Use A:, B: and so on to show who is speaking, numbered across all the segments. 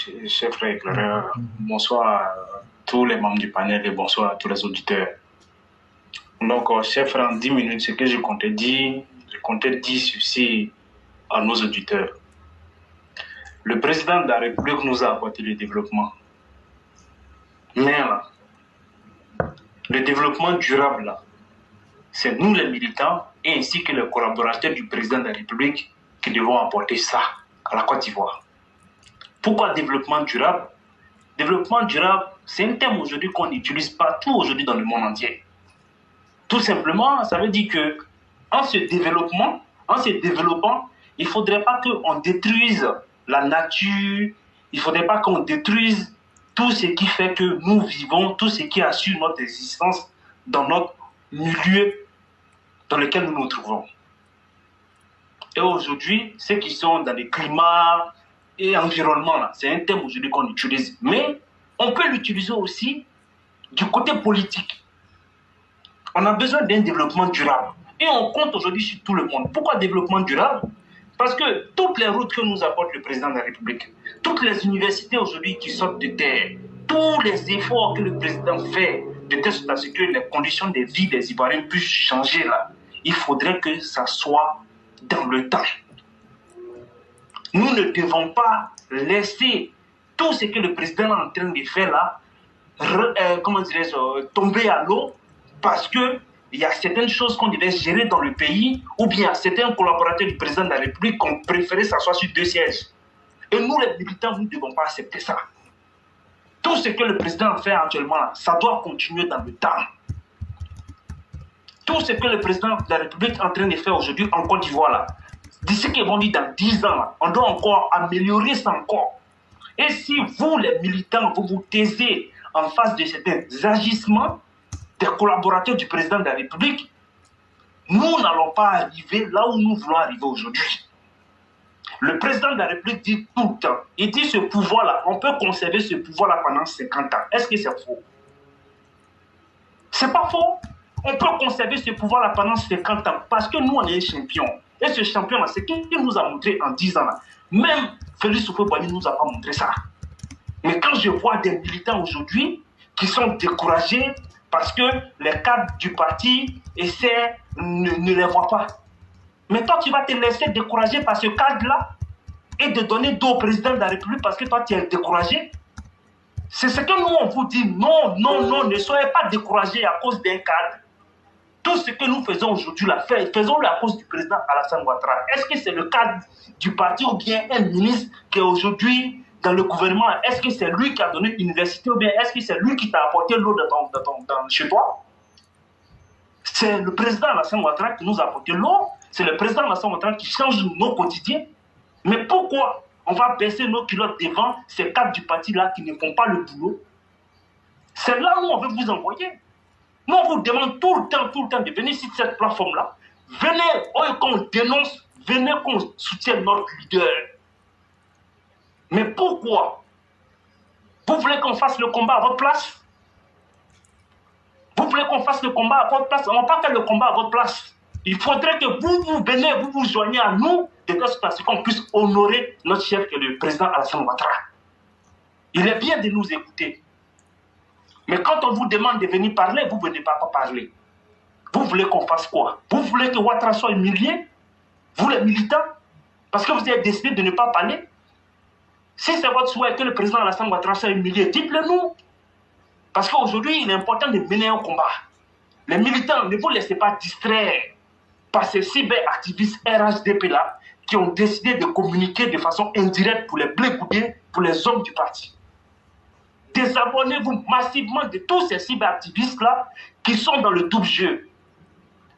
A: Chers frères éclaireurs, bonsoir à tous les membres du panel et bonsoir à tous les auditeurs. Donc, chers frères, en 10 minutes, ce que je comptais dire ceci à nos auditeurs. Le président de la République nous a apporté le développement. Mais là, le développement durable, là, c'est nous les militants et ainsi que les collaborateurs du président de la République qui devons apporter ça à la Côte d'Ivoire. Pourquoi développement durable? Développement durable, c'est un terme aujourd'hui qu'on utilise partout aujourd'hui dans le monde entier. Tout simplement, ça veut dire que en se développant, il ne faudrait pas qu'on détruise la nature, il ne faudrait pas qu'on détruise tout ce qui fait que nous vivons, tout ce qui assure notre existence dans notre milieu dans lequel nous nous trouvons. Et aujourd'hui, ceux qui sont dans les climats et environnement, c'est un terme aujourd'hui qu'on utilise. Mais on peut l'utiliser aussi du côté politique. On a besoin d'un développement durable. Et on compte aujourd'hui sur tout le monde. Pourquoi développement durable? Parce que toutes les routes que nous apporte le président de la République, toutes les universités aujourd'hui qui sortent de terre, tous les efforts que le président fait de telle sorte à ce que les conditions de vie des Ivoiriens puissent changer là, il faudrait que ça soit dans le temps. Nous ne devons pas laisser tout ce que le président est en train de faire là, tomber à l'eau parce qu'il y a certaines choses qu'on devait gérer dans le pays ou bien certains collaborateurs du président de la République qui ont préféré s'asseoir sur 2 sièges. Et nous, les militants, nous ne devons pas accepter ça. Tout ce que le président fait actuellement, là, ça doit continuer dans le temps. Tout ce que le président de la République est en train de faire aujourd'hui en Côte d'Ivoire, là, d'ici qu'ils vont dire dans 10 ans, là, on doit encore améliorer ça encore. Et si vous, les militants, vous vous taisez en face de certains agissements des collaborateurs du président de la République, nous n'allons pas arriver là où nous voulons arriver aujourd'hui. Le président de la République dit tout le temps, il dit ce pouvoir-là, on peut conserver ce pouvoir-là pendant 50 ans. Est-ce que c'est faux? C'est pas faux. On peut conserver ce pouvoir-là pendant 50 ans parce que nous, on est champions. Et ce champion-là, c'est qui nous a montré en 10 ans. Là. Même Félix Houphouët-Boigny ne nous a pas montré ça. Mais quand je vois des militants aujourd'hui qui sont découragés parce que les cadres du parti essaient, ne les voient pas. Mais toi, tu vas te laisser décourager par ce cadre-là et de donner dos au président de la République parce que toi, tu es découragé. C'est ce que nous, on vous dit. Non, non, non, ne soyez pas découragés à cause d'un cadre. Tout ce que nous faisons aujourd'hui, faisons-le à cause du président Alassane Ouattara. Est-ce que c'est le cadre du parti ou bien un ministre qui est aujourd'hui dans le gouvernement? Est-ce que c'est lui qui a donné l'université ou bien est-ce que c'est lui qui t'a apporté l'eau chez toi? C'est le président Alassane Ouattara qui nous a apporté l'eau. C'est le président Alassane Ouattara qui change nos quotidiens. Mais pourquoi on va baisser nos culottes devant ces cadres du parti-là qui ne font pas le boulot? C'est là où on veut vous envoyer. Nous, on vous demande tout le temps de venir sur cette plateforme-là. Venez qu'on dénonce, venez qu'on soutienne notre leader. Mais pourquoi? Vous voulez qu'on fasse le combat à votre place? Vous voulez qu'on fasse le combat à votre place? On ne va pas faire le combat à votre place. Il faudrait que vous venez, vous vous joignez à nous, de telle sorte à ce qu'on puisse honorer notre chef, qui est le président Alassane Ouattara. Il est bien de nous écouter. Mais quand on vous demande de venir parler, vous ne venez pas parler. Vous voulez qu'on fasse quoi? Vous voulez que Ouattara soit humilié? Vous les militants? Parce que vous avez décidé de ne pas parler? Si c'est votre souhait que le président Alassane Ouattara soit humilié, dites-le nous. Parce qu'aujourd'hui, il est important de mener un combat. Les militants, ne vous laissez pas distraire par ces cyberactivistes RHDP-là qui ont décidé de communiquer de façon indirecte pour les blégoudés, pour les hommes du parti. Désabonnez-vous massivement de tous ces cyberactivistes-là qui sont dans le double jeu.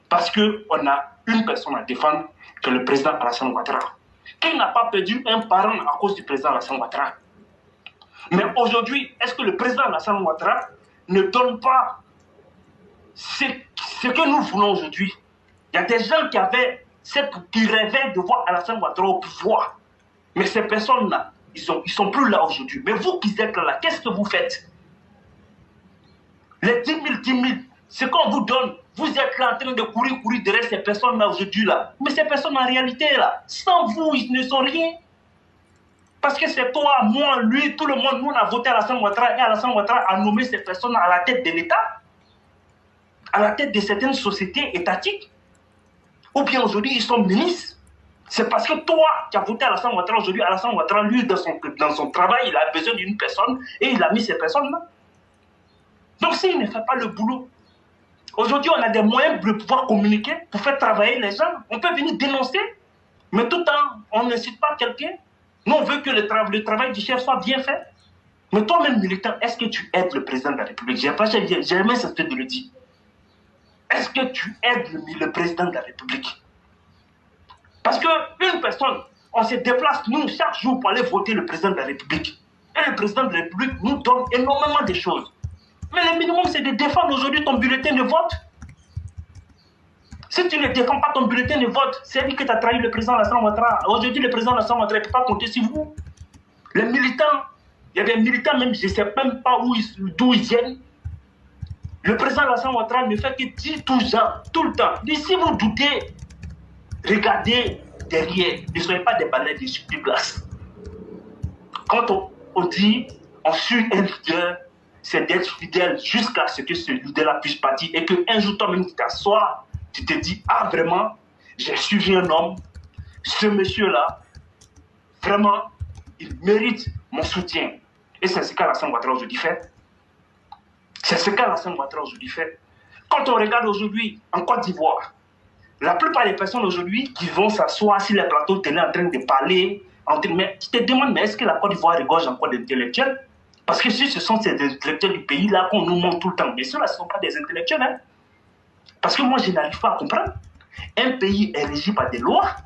A: Parce qu'on a une personne à défendre, que le président Alassane Ouattara, qui n'a pas perdu un parent à cause du président Alassane Ouattara. Mais aujourd'hui, est-ce que le président Alassane Ouattara ne donne pas ce que nous voulons aujourd'hui? Il y a des gens qui rêvaient de voir Alassane Ouattara au pouvoir. Mais ces personnes-là, ils sont plus là aujourd'hui. Mais vous qui êtes là, qu'est-ce que vous faites? Les 10 000, ce qu'on vous donne, vous êtes là en train de courir derrière ces personnes-là aujourd'hui. Là. Mais ces personnes, en réalité, là, sans vous, ils ne sont rien. Parce que c'est toi, moi, lui, tout le monde, nous on a voté Alassane Ouattara et Alassane Ouattara a nommé ces personnes à la tête de l'État, à la tête de certaines sociétés étatiques. Ou bien aujourd'hui, ils sont ministres. C'est parce que toi, qui as voté Alassane Ouattara aujourd'hui, Alassane Ouattara, lui, dans son travail, il a besoin d'une personne et il a mis ces personnes-là. Donc s'il ne fait pas le boulot, aujourd'hui, on a des moyens de pouvoir communiquer, pour faire travailler les gens. On peut venir dénoncer, mais tout le temps, on n'incite pas quelqu'un. Nous, on veut que le travail du chef soit bien fait. Mais toi-même, militant, est-ce que tu aides le président de la République? J'ai jamais cessé de le dire. Est-ce que tu aides le président de la République? Parce qu'une personne, on se déplace, nous, chaque jour pour aller voter le président de la République. Et le président de la République nous donne énormément de choses. Mais le minimum, c'est de défendre aujourd'hui ton bulletin de vote. Si tu ne défends pas ton bulletin de vote, c'est dit que tu as trahi le président Alassane Ouattara. Aujourd'hui, le président Alassane Ouattara ne peut pas compter sur vous. Les militants, il y a des militants même, je ne sais même pas d'où ils viennent. Le président Alassane Ouattara ne fait que dire tout le temps. Si vous doutez, regardez derrière. Ne soyez pas des balais de glace. Quand on dit on suit un leader, c'est d'être fidèle jusqu'à ce que ce leader-là puisse partir et qu'un jour toi-même tu t'assois, tu te dis, ah vraiment, j'ai suivi un homme, ce monsieur-là, vraiment, il mérite mon soutien. Et c'est ce qu'Alassane Ouattara aujourd'hui fait. C'est ce qu'Alassane Ouattara aujourd'hui fait. Quand on regarde aujourd'hui en Côte d'Ivoire, la plupart des personnes aujourd'hui qui vont s'asseoir sur les plateaux télé en train de parler, mais tu te demandes, mais est-ce que la Côte d'Ivoire regorge encore d'intellectuels? Parce que si ce sont ces intellectuels du pays-là qu'on nous montre tout le temps, mais ceux-là ne sont pas des intellectuels. Hein? Parce que moi, je n'arrive pas à comprendre. Un pays est régi par des lois,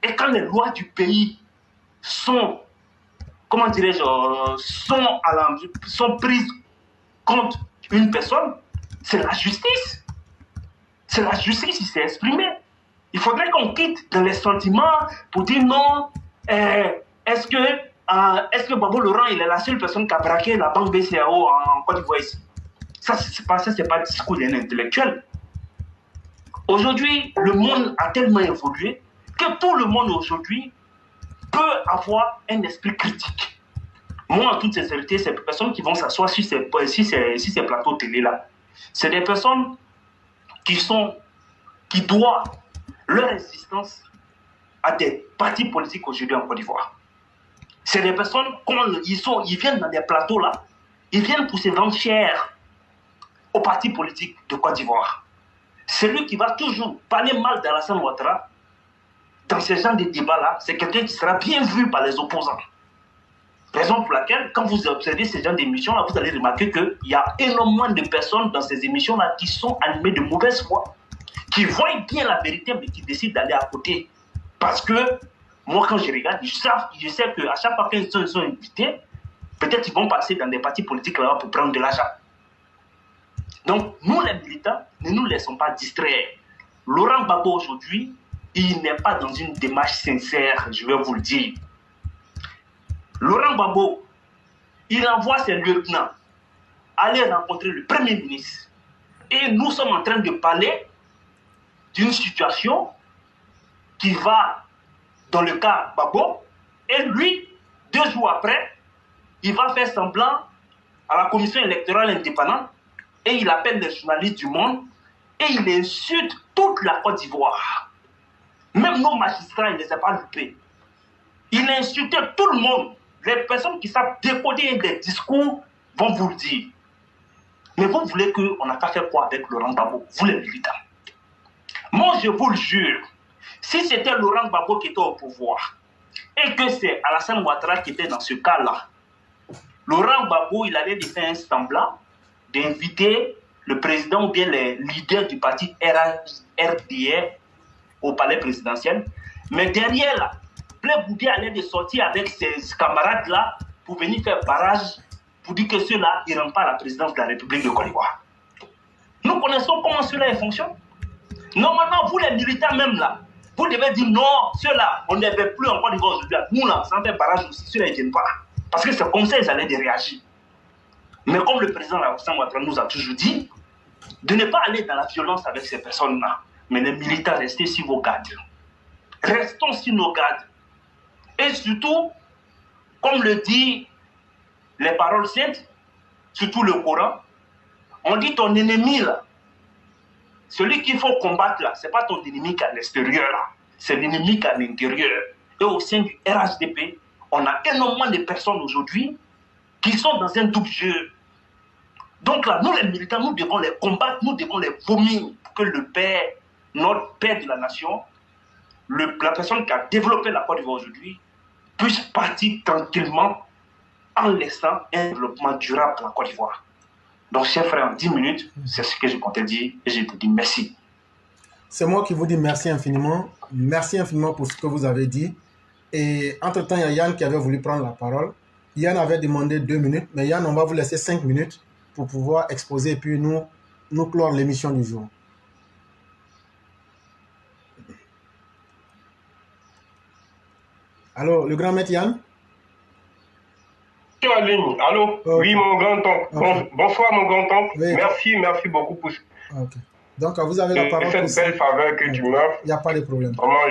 A: et quand les lois du pays sont, comment dirais-je, sont prises contre une personne, c'est la justice. C'est la justice qui s'est exprimée. Il faudrait qu'on quitte dans les sentiments pour dire non, est-ce que Babo Laurent, il est la seule personne qui a braqué la banque BCAO en Côte d'Ivoire ici? Ça, c'est pas le discours d'un intellectuel. Aujourd'hui, le monde a tellement évolué que tout le monde aujourd'hui peut avoir un esprit critique. Moi, en toute sincérité, ces personnes qui vont s'asseoir sur ces plateaux télé-là, c'est des personnes qui doivent leur existence à des partis politiques aujourd'hui en Côte d'Ivoire. C'est des personnes, ils viennent dans des plateaux-là, ils viennent pour se vendre cher aux partis politiques de Côte d'Ivoire. Celui qui va toujours parler mal d'Alassane Ouattara, dans ce genre de débat-là, c'est quelqu'un qui sera bien vu par les opposants. Raison pour laquelle, quand vous observez ce genre d'émissions-là, vous allez remarquer qu'il y a énormément de personnes dans ces émissions-là qui sont animées de mauvaise foi, qui voient bien la vérité, mais qui décident d'aller à côté. Parce que, moi, quand je regarde, je sais qu'à chaque fois qu'ils sont invités, peut-être qu'ils vont passer dans des partis politiques là-bas pour prendre de l'argent. Donc, nous, les militants, ne nous laissons pas distraire. Laurent Gbagbo, aujourd'hui, il n'est pas dans une démarche sincère, je vais vous le dire. Laurent Gbagbo, il envoie ses lieutenants aller rencontrer le Premier ministre. Et nous sommes en train de parler d'une situation qui va dans le cas Gbagbo. Et lui, 2 jours après, il va faire semblant à la commission électorale indépendante et il appelle les journalistes du monde et il insulte toute la Côte d'Ivoire. Même nos magistrats, il ne les a pas loupés. Il a insulté tout le monde. Les personnes qui savent décoder des discours vont vous le dire. Mais vous voulez qu'on n'a pas fait quoi avec Laurent Gbagbo, vous les militants? Moi, je vous le jure, si c'était Laurent Gbagbo qui était au pouvoir et que c'est Alassane Ouattara qui était dans ce cas-là, Laurent Gbagbo, il allait faire un semblant d'inviter le président ou bien les leaders du parti RDR au palais présidentiel. Mais derrière là, Blaise Boudié allait de sortir avec ses camarades-là pour venir faire barrage pour dire que ceux-là, ils ne rentrent pas à la présidence de la République de Côte d'Ivoire. Nous connaissons comment cela fonctionne. Normalement, vous les militants même là, vous devez dire non, ceux-là, on ne les veut plus en Côte d'Ivoire aujourd'hui. Nous là, sans faire barrage aussi, ceux-là, ils ne viennent pas. Parce que c'est comme ça qu'ils allaient réagir. Mais comme le président Alassane Ouattara nous a toujours dit, de ne pas aller dans la violence avec ces personnes-là. Mais les militants, restez sur vos gardes. Restons sur nos gardes. Et surtout, Comme le dit les paroles saintes, surtout le Coran, on dit ton ennemi là, celui qu'il faut combattre là, ce n'est pas ton ennemi qui est à l'extérieur là, c'est l'ennemi qui est à l'intérieur. Et au sein du RHDP, on a énormément de personnes aujourd'hui qui sont dans un double jeu. Donc là, nous les militants, nous devons les combattre, nous devons les vomir pour que le père, notre père de la nation, la personne qui a développé la Côte d'Ivoire aujourd'hui, puisse partir tranquillement en laissant un développement durable pour la Côte d'Ivoire. Donc, chers frères, en 10 minutes, c'est ce que je comptais dire et je te dis merci.
B: C'est moi qui vous dis merci infiniment. Merci infiniment pour ce que vous avez dit. Et entre-temps, il y a Yann qui avait voulu prendre la parole. Yann avait demandé 2 minutes, mais Yann, on va vous laisser 5 minutes pour pouvoir exposer et puis nous clore l'émission du jour. Allô, le grand maître Yann?
C: Je suis en ligne. Allô? Okay. Oui, mon grand-oncle. Okay. Bonsoir, mon grand-oncle. Oui. Merci beaucoup pour
B: okay. Donc, vous avez la parole
C: pour cette belle faveur que tu m'offres.
B: Il n'y a pas de problème.
C: Vraiment,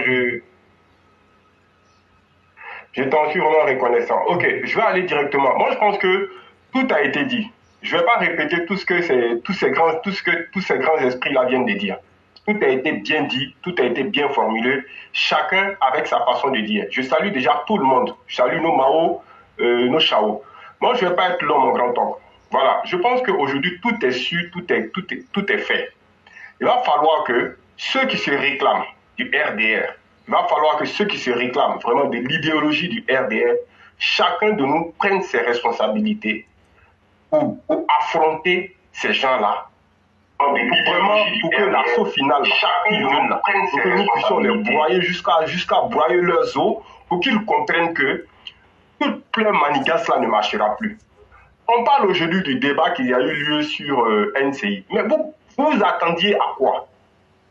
C: je t'en suis vraiment reconnaissant. Ok, je vais aller directement. Moi, je pense que tout a été dit. Je ne vais pas répéter tout ce que tous ces grands esprits-là viennent de dire. Tout a été bien dit, tout a été bien formulé, chacun avec sa façon de dire. Je salue déjà tout le monde. Je salue nos Mao, nos Chao. Moi, je ne vais pas être long, mon grand-oncle. Voilà, je pense qu'aujourd'hui, tout est su, tout est fait. Il va falloir que ceux qui se réclament du RDR, il va falloir que ceux qui se réclament vraiment de l'idéologie du RDR, chacun de nous prenne ses responsabilités pour affronter ces gens-là. Pour que l'assaut final, pour que nous puissions les broyer jusqu'à broyer leurs os, pour qu'ils comprennent que toute plein manigas là ne marchera plus. On parle aujourd'hui du débat qui a eu lieu sur NCI. Mais vous attendiez à quoi?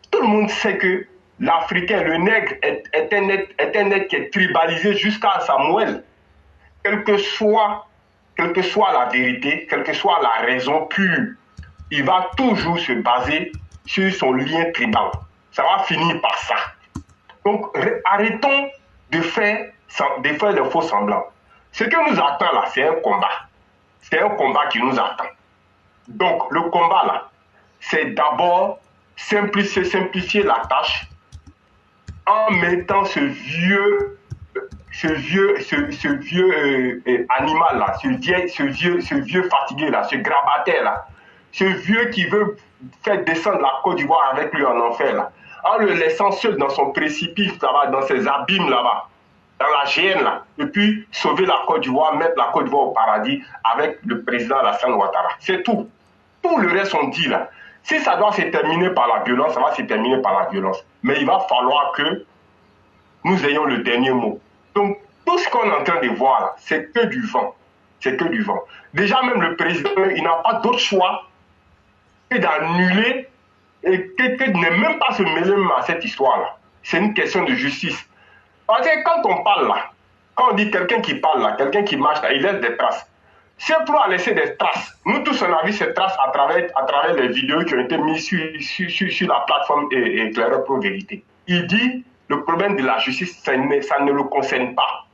C: Tout le monde sait que l'Africain, le nègre, est un être qui est tribalisé jusqu'à sa moelle. Quelle que soit la vérité, quelle que soit la raison pure, il va toujours se baser sur son lien tribal. Ça va finir par ça. Donc, arrêtons de faire les faux semblants. Ce que nous attend là, c'est un combat. C'est un combat qui nous attend. Donc, le combat là, c'est d'abord simplifier la tâche en mettant ce vieux animal là, ce vieux fatigué là, ce grabataire là, ce vieux qui veut faire descendre la Côte d'Ivoire avec lui en enfer là, en le laissant seul dans son précipice là-bas, dans ses abîmes là-bas, dans la GN là, et puis sauver la Côte d'Ivoire, mettre la Côte d'Ivoire au paradis avec le président Alassane Ouattara. C'est tout. Tout le reste on dit là. Si ça doit se terminer par la violence, ça va se terminer par la violence. Mais il va falloir que nous ayons le dernier mot. Donc, tout ce qu'on est en train de voir là, c'est que du vent. C'est que du vent. Déjà, même le président, il n'a pas d'autre choix que d'annuler et que de ne même pas se mêler à cette histoire-là. C'est une question de justice. Parce que quand on parle là, quand on dit quelqu'un qui parle là, quelqu'un qui marche là, il laisse des traces. C'est pour laisser des traces. Nous tous, on a vu ces traces à travers les vidéos qui ont été mises sur la plateforme Éclaireur Pro Vérité. Il dit, le problème de la justice, ça ne le concerne pas.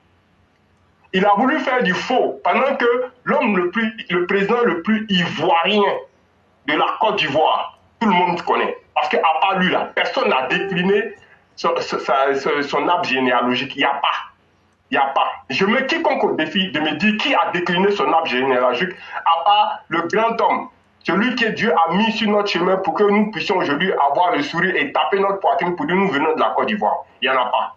C: Il a voulu faire du faux pendant que le président le plus ivoirien de la Côte d'Ivoire, tout le monde connaît. Parce qu'à part lui, là, personne n'a décliné son arbre généalogique. Il n'y a pas. Il n'y a pas. Je mets quiconque au défi de me dire qui a décliné son arbre généalogique, à part le grand homme, celui que Dieu a mis sur notre chemin pour que nous puissions aujourd'hui avoir le sourire et taper notre poitrine pour dire nous venons de la Côte d'Ivoire. Il n'y en a pas.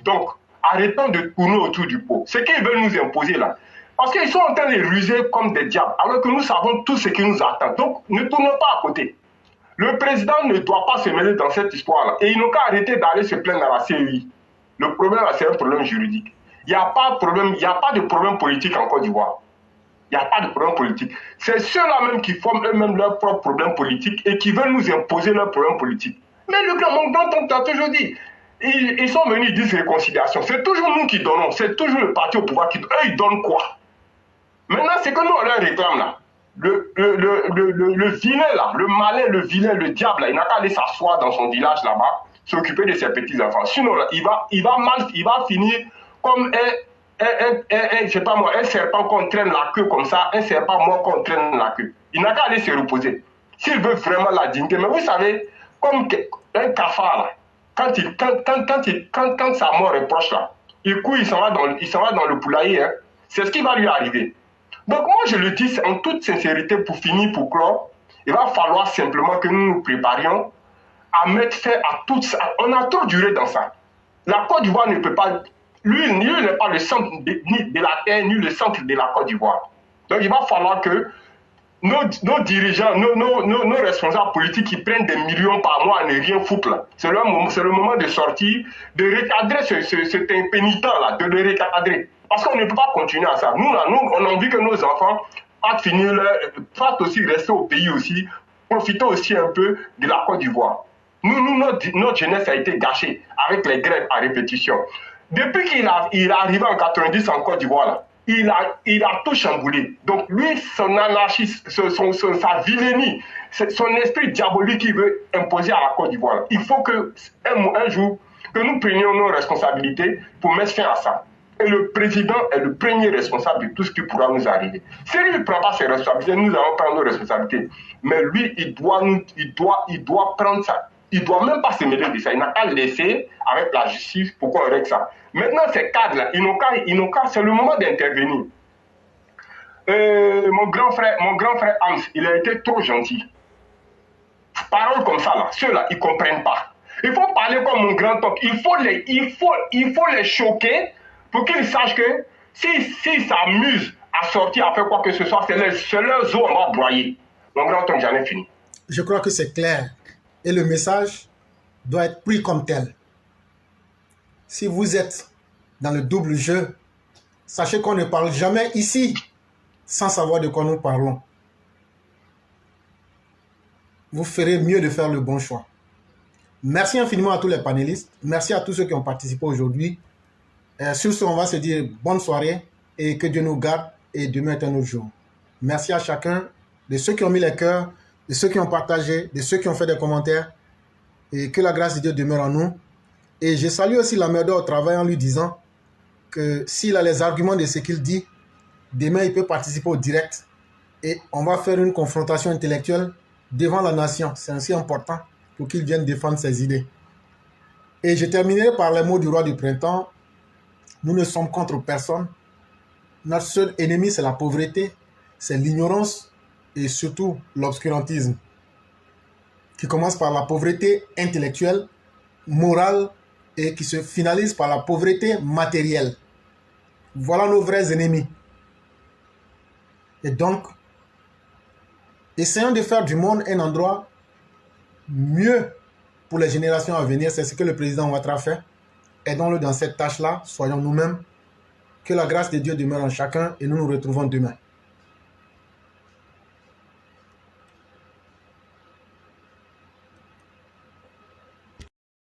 C: Donc, arrêtons de tourner autour du pot. Ce qu'ils veulent nous imposer là, parce qu'ils sont en train de ruser comme des diables, alors que nous savons tout ce qui nous attend. Donc, ne tournons pas à côté. Le président ne doit pas se mêler dans cette histoire-là. Et ils n'ont qu'à arrêter d'aller se plaindre à la CEI. Le problème, c'est un problème juridique. Il n'y a pas de problème politique en Côte d'Ivoire. Il n'y a pas de problème politique. C'est ceux-là même qui forment eux-mêmes leurs propres problèmes politiques et qui veulent nous imposer leurs problèmes politiques. Mais le grand monde, on t'a toujours dit, ils sont venus, ils disent réconciliation. C'est toujours nous qui donnons. C'est toujours le parti au pouvoir qui donne. Eux, ils donnent quoi? Maintenant, c'est que nous, on leur réclame là. Le vilain là, le malin, le vilain, le diable là, il n'a qu'à aller s'asseoir dans son village là-bas, s'occuper de ses petits-enfants. Sinon, là, il va finir comme je sais pas moi, un serpent qu'on traîne la queue comme ça, un serpent mort qu'on traîne la queue. Il n'a qu'à aller se reposer. S'il veut vraiment la dignité, mais vous savez, comme un cafard là, quand sa mort est proche là, il court, il s'en va dans le poulailler, hein. C'est ce qui va lui arriver. Donc moi je le dis en toute sincérité pour finir, pour clore, il va falloir simplement que nous nous préparions à mettre fin à tout ça. On a trop duré dans ça. La Côte d'Ivoire ne peut pas... Lui n'est pas le centre ni de la terre, ni le centre de la Côte d'Ivoire. Donc il va falloir que nos dirigeants, nos responsables politiques qui prennent des millions par mois à ne rien foutre là. C'est le moment de sortir, de recadrer cet impénitent là, de le recadrer. Parce qu'on ne peut pas continuer à ça. Nous, on a envie que nos enfants fassent aussi rester au pays aussi, profiter aussi un peu de la Côte d'Ivoire. Notre jeunesse a été gâchée avec les grèves à répétition. Depuis qu'il est arrivé en 90 en Côte d'Ivoire, là, il a tout chamboulé. Donc lui, son anarchisme, sa vilainie, son esprit diabolique qu'il veut imposer à la Côte d'Ivoire. Il faut que un jour, que nous prenions nos responsabilités pour mettre fin à ça. Et le président est le premier responsable de tout ce qui pourra nous arriver. Si lui ne prend pas ses responsabilités, nous allons prendre nos responsabilités. Mais lui, il doit prendre ça. Il ne doit même pas se mêler de ça. Il n'a qu'à laisser avec la justice pour qu'on règle ça. Maintenant, ces cadres-là, ils n'ont qu'à, c'est le moment d'intervenir. Mon grand frère Hans, il a été trop gentil. Paroles comme ça, là, ceux-là, ils ne comprennent pas. Il faut parler comme mon grand toc. Il faut les choquer pour qu'ils sachent que s'ils s'amusent à sortir, à faire quoi que ce soit, c'est leurs os, on va broyer. Mon grand toc, j'en ai fini.
B: Je crois que c'est clair. Et le message doit être pris comme tel. Si vous êtes dans le double jeu, sachez qu'on ne parle jamais ici sans savoir de quoi nous parlons. Vous ferez mieux de faire le bon choix. Merci infiniment à tous les panélistes. Merci à tous ceux qui ont participé aujourd'hui. Sur ce, on va se dire bonne soirée et que Dieu nous garde et demain est un autre jour. Merci à chacun de ceux qui ont mis les cœurs, de ceux qui ont partagé, de ceux qui ont fait des commentaires, et que la grâce de Dieu demeure en nous. Et je salue aussi la mère au travail en lui disant que s'il a les arguments de ce qu'il dit, demain il peut participer au direct et on va faire une confrontation intellectuelle devant la nation. C'est ainsi important pour qu'il vienne défendre ses idées. Et je terminerai par les mots du roi du printemps. Nous ne sommes contre personne. Notre seul ennemi, c'est la pauvreté, c'est l'ignorance, et surtout l'obscurantisme, qui commence par la pauvreté intellectuelle, morale, et qui se finalise par la pauvreté matérielle. Voilà nos vrais ennemis. Et donc, essayons de faire du monde un endroit mieux pour les générations à venir. C'est ce que le président Ouattara fait. Aidons-le dans cette tâche-là. Soyons nous-mêmes. Que la grâce de Dieu demeure en chacun et nous nous retrouvons demain.